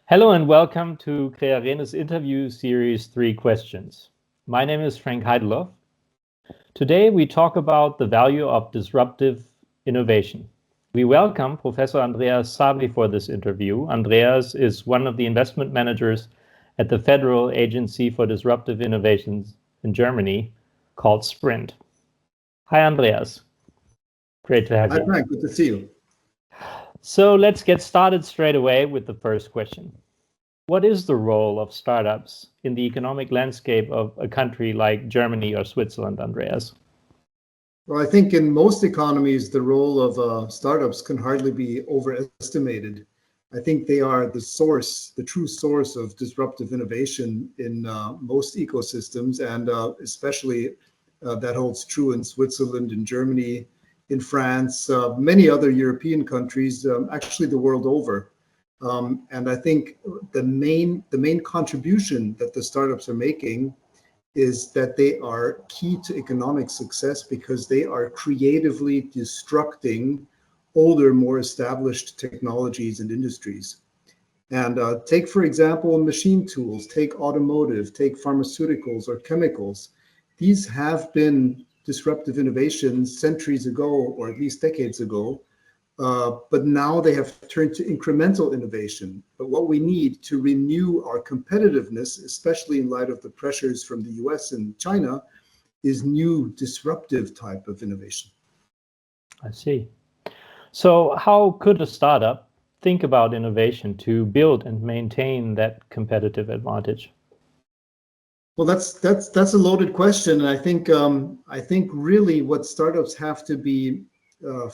Hello and welcome to Crearene's interview series 3 Questions. My name is Frank Heideloff. Today we talk about the value of disruptive innovation. We welcome Professor Andreas Zaby for this interview. Andreas is one of the investment managers at the Federal Agency for Disruptive Innovations in Germany, called SPRINT. Hi, Andreas. Great to have you. Hi, Frank. Good to see you. So let's get started straight away with the first question. What is the role of startups in the economic landscape of a country like Germany or Switzerland, Andreas? Well, I think in most economies, the role of startups can hardly be overestimated. I think they are the source, the true source of disruptive innovation in most ecosystems, and especially that holds true in Switzerland, in Germany, in France, many other European countries, actually the world over. And I think the main contribution that the startups are making is that they are key to economic success because they are creatively disrupting older, more established technologies and industries. And take, for example, machine tools, take automotive, take pharmaceuticals or chemicals. These have been disruptive innovations centuries ago, or at least decades ago, but now they have turned to incremental innovation. But what we need to renew our competitiveness, especially in light of the pressures from the US and China, is new disruptive type of innovation. I see. So how could a startup think about innovation to build and maintain that competitive advantage? Well, that's a loaded question, and I think really what startups have to be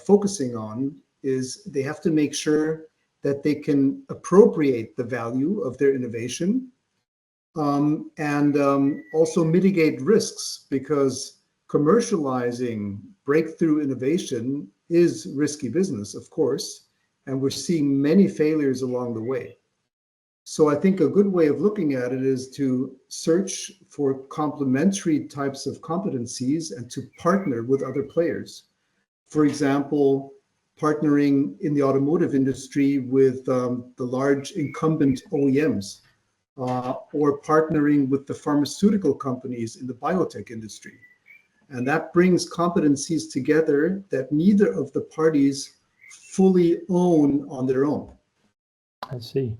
focusing on is they have to make sure that they can appropriate the value of their innovation and also mitigate risks, because commercializing breakthrough innovation is risky business, of course, and we're seeing many failures along the way. So I think a good way of looking at it is to search for complementary types of competencies and to partner with other players. For example, partnering in the automotive industry with the large incumbent OEMs, or partnering with the pharmaceutical companies in the biotech industry. And that brings competencies together that neither of the parties fully own on their own. I see.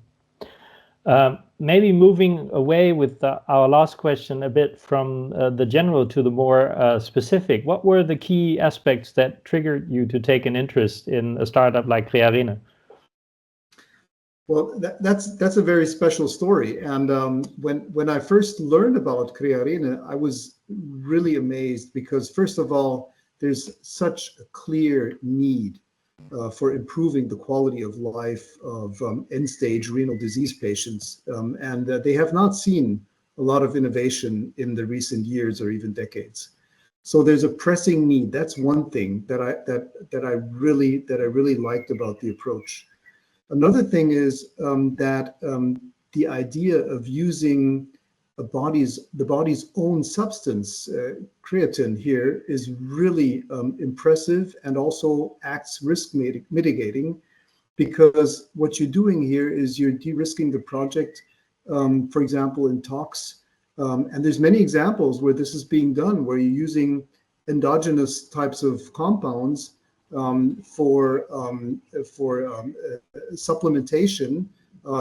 Maybe moving away with our last question a bit from the general to the more specific, what were the key aspects that triggered you to take an interest in a startup like Crearene? Well, that's a very special story. And when I first learned about Crearene, I was really amazed because, first of all, there's such a clear need for improving the quality of life of end-stage renal disease patients. And they have not seen a lot of innovation in the recent years or even decades. So there's a pressing need. That's one thing that I really liked about the approach. Another thing is that the idea of using the body's own substance, creatine here, is really impressive and also acts risk mitigating, because what you're doing here is you're de-risking the project, for example, in tox. And there's many examples where this is being done, where you're using endogenous types of compounds for supplementation.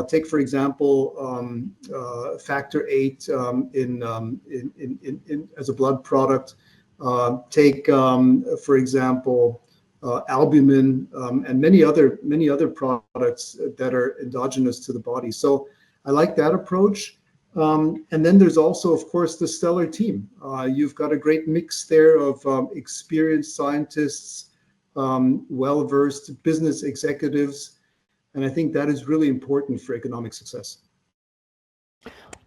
Take, for example, factor VIII as a blood product. Take, for example, albumin and many other products that are endogenous to the body. So I like that approach. And then there's also, of course, the stellar team. You've got a great mix there of experienced scientists, well-versed business executives. And I think that is really important for economic success.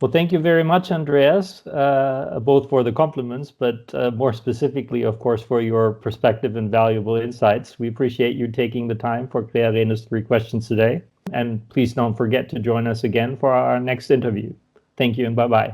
Well, thank you very much, Andreas, both for the compliments, but more specifically, of course, for your perspective and valuable insights. We appreciate you taking the time for Crearene's 3 questions today. And please don't forget to join us again for our next interview. Thank you and bye-bye.